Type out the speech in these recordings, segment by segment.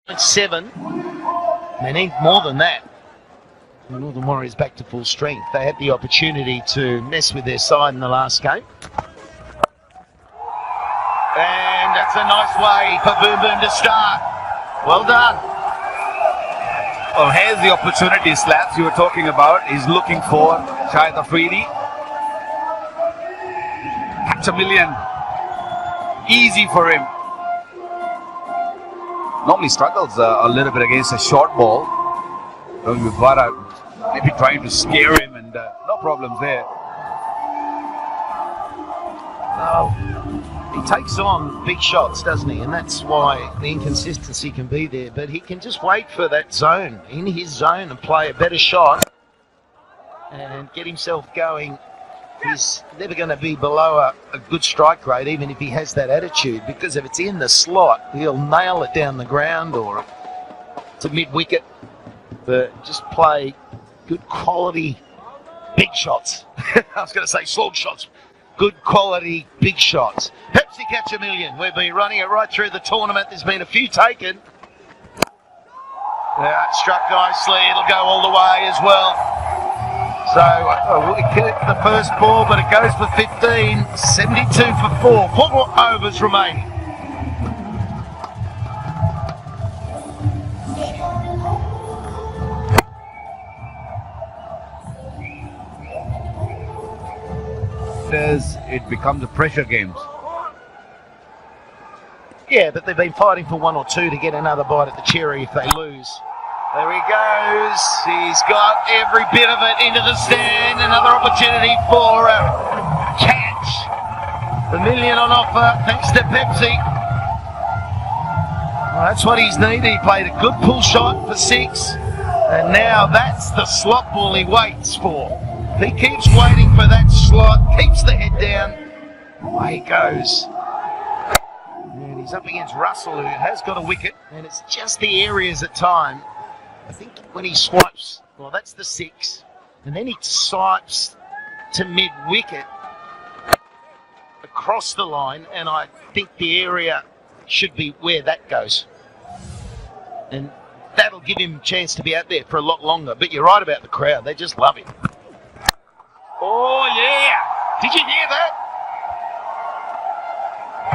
7. They need more than that. The Northern Warriors back to full strength. They had the opportunity to mess with their side in the last game. And that's a nice way for Boom Boom to start. Well done. Well, here's the opportunity, Slats, you were talking about. He's looking for Shahid Afridi. Catch a million. Easy for him. Normally struggles a little bit against a short ball. Maybe trying to scare him, and no problems there. He takes on big shots, doesn't he? And that's why the inconsistency can be there. But he can just wait for that zone, in his zone, and play a better shot and get himself going. He's never going to be below a good strike rate, even if he has that attitude, because if it's in the slot, he'll nail it down the ground or to mid-wicket. But just play good quality big shots. I was going to say slog shots. Good quality big shots. Pepsi catch a million. We've been running it right through the tournament. There's been a few taken. Struck nicely. It'll go all the way as well. So we kicked the first ball, but it goes for 15. 72 for 4. 4 overs remaining. It becomes a pressure games. Yeah, but they've been fighting for 1 or 2 to get another bite at the cherry if they lose. There he goes. He's got every bit of it into the stand. Another opportunity for a catch. The million on offer thanks to Pepsi. Well, that's what he's needed. He played a good pull shot for 6. And now that's the slot ball he waits for. He keeps waiting for that slot, keeps the head down. Away he goes. And he's up against Russell, who has got a wicket. And it's just the areas at time. I think when he swipes, well, that's the 6. And then he swipes to mid-wicket across the line. And I think the area should be where that goes. And that'll give him a chance to be out there for a lot longer. But you're right about the crowd. They just love him. Oh, yeah. Did you hear that?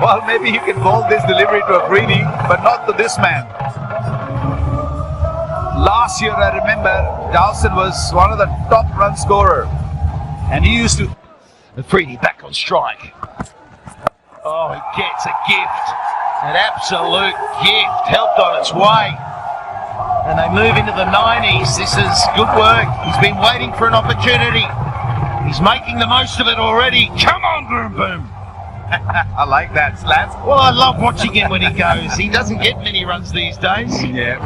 Well, maybe you can call this delivery to Afridi, but not to this man. Last year, I remember, Dawson was one of the top run scorer. And he used to... Afridi back on strike. Oh, he gets a gift. An absolute gift. Helped on its way. And they move into the 90s. This is good work. He's been waiting for an opportunity. He's making the most of it already. Come on, Boom Boom. I like that, Slats. Well, I love watching him when he goes. He doesn't get many runs these days. Yeah,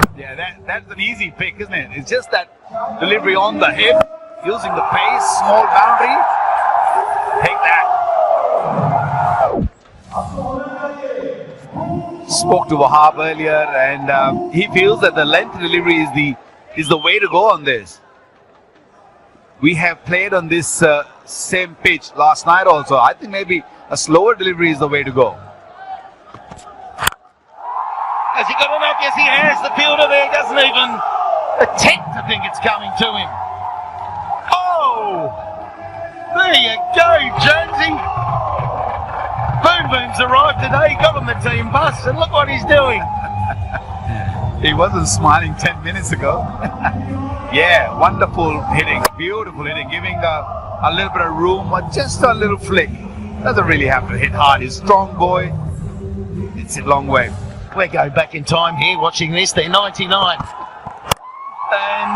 that's an easy pick, isn't it? It's just that delivery on the hip, using the pace, small boundary. Take that. Spoke to Wahab earlier, and he feels that the length delivery is the way to go on this. We have played on this same pitch last night also. I think maybe a slower delivery is the way to go. Has he got enough? Yes, he has. The fielder there doesn't even attempt to think it's coming to him. Oh! There you go, Jonesy. Boom Boom's arrived today. He got on the team bus, and look what he's doing. He wasn't smiling 10 minutes ago. Yeah, wonderful hitting, beautiful hitting, giving a little bit of room, but just a little flick. Doesn't really have to hit hard. He's a strong boy. It's a long way. We're going back in time here watching this. They're 99. And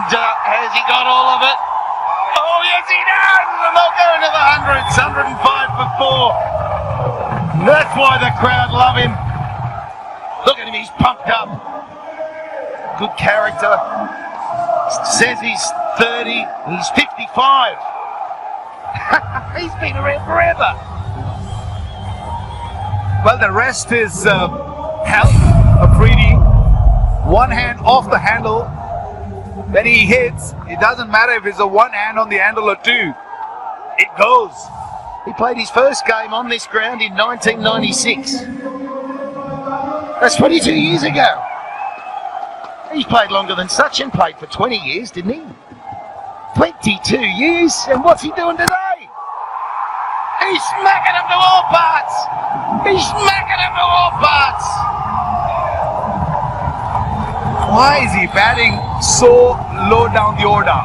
has he got all of it? Oh, yes, he does! And they'll go into the hundreds. 105 for 4. That's why the crowd love him. Look at him, he's pumped up. Good character. Says he's 30, he's 55. He's been around forever. Well, the rest is health, Afridi. One hand off the handle. When he hits, it doesn't matter if it's a one hand on the handle or 2. It goes. He played his first game on this ground in 1996. That's 22 years ago. He's played longer than Sachin played for 20 years, didn't he? 22 years, and what's he doing today? He's smacking him to all parts! He's smacking him to all parts! Why is he batting so low down the order?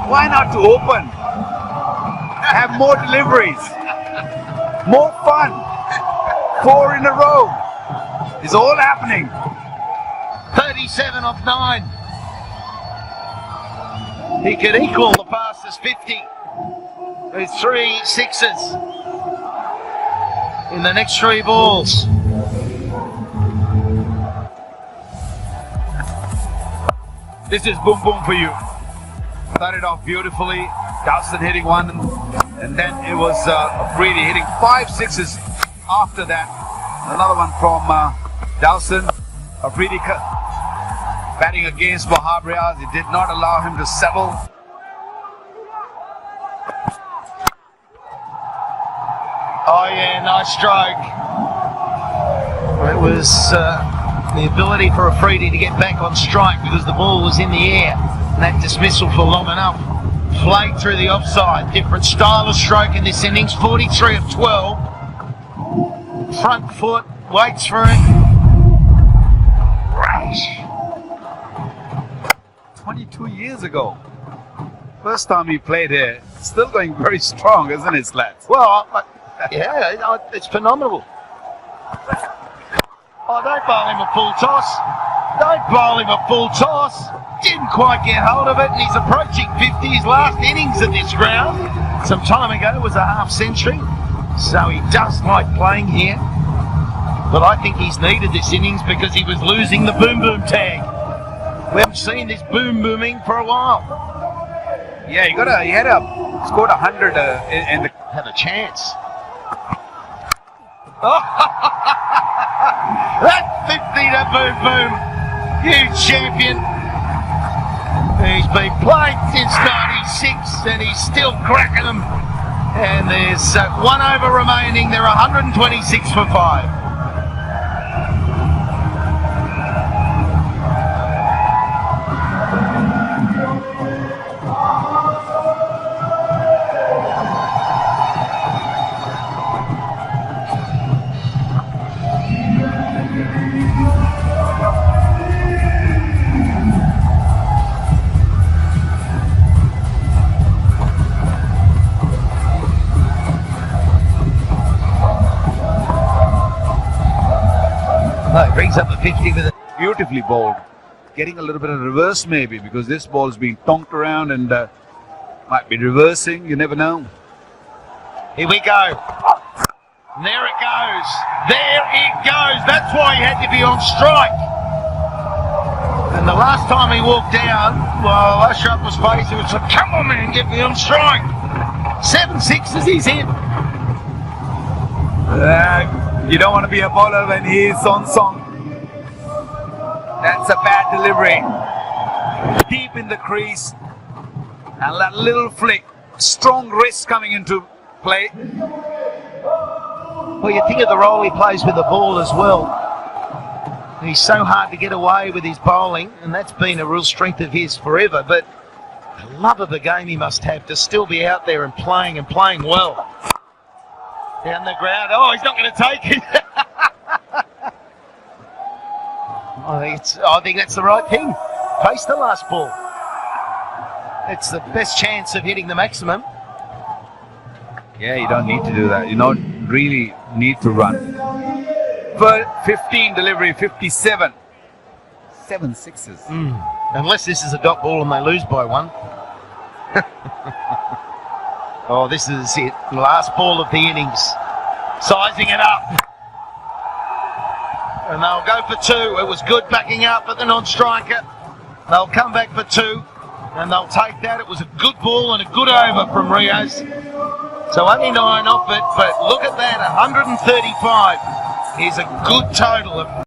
Why not to open? Have more deliveries, more fun. 4 in a row. It's all happening. 37 off 9. He could equal the fastest 50 with 3 sixes in the next 3 balls. This is boom boom for you. Started off beautifully. Dawson hitting one, and then it was Afridi hitting 5 sixes after that. Another one from Dawson. Afridi batting against Wahab Riaz. It did not allow him to settle. Oh yeah, nice stroke. It was the ability for Afridi to get back on strike because the ball was in the air. And that dismissal for long enough. Flagged through the offside. Different style of stroke in this innings. 43 of 12. Front foot, waits for it. Rash. 22 years ago. First time he played here. Still going very strong, isn't it, lads? Well, yeah, it's phenomenal. Oh, don't bowl him a full toss. Don't bowl him a full toss. Didn't quite get hold of it, and he's approaching 50. His last innings at this ground some time ago was a half century, so he does like playing here. But I think he's needed this innings because he was losing the boom boom tag. We haven't seen this boom booming for a while. Yeah, he had scored 100 in the. Had a chance. Oh, that 50 to boom boom. Huge champion. He's been playing since 96 and he's still cracking them. And there's 1 over remaining. They're 126 for 5. Oh, brings up the 50 with it. Beautifully bowled. Getting a little bit of reverse maybe because this ball's being tonked around and might be reversing. You never know. Here we go. There it goes. There it goes. That's why he had to be on strike. And the last time he walked down, well, Ashraf was faced. He was like, come on, man, get me on strike. 7 sixes he's in. You don't want to be a bowler when he's on song. That's a bad delivery. Deep in the crease. And that little flick. Strong wrist coming into play. Well, you think of the role he plays with the ball as well. He's so hard to get away with his bowling, and that's been a real strength of his forever. But the love of the game he must have to still be out there and playing well. Down the ground. Oh, he's not going to take it. I think that's the right thing. Face the last ball. It's the best chance of hitting the maximum. Yeah, you don't need to do that. You don't really need to run. For 15 delivery, 57. 7 sixes. Unless this is a dot ball and they lose by 1. Oh, this is it. Last ball of the innings. Sizing it up. And they'll go for 2. It was good backing up at the non-striker. They'll come back for 2. And they'll take that. It was a good ball and a good over from Riaz. So only 9 off it. But look at that. 135 is a good total of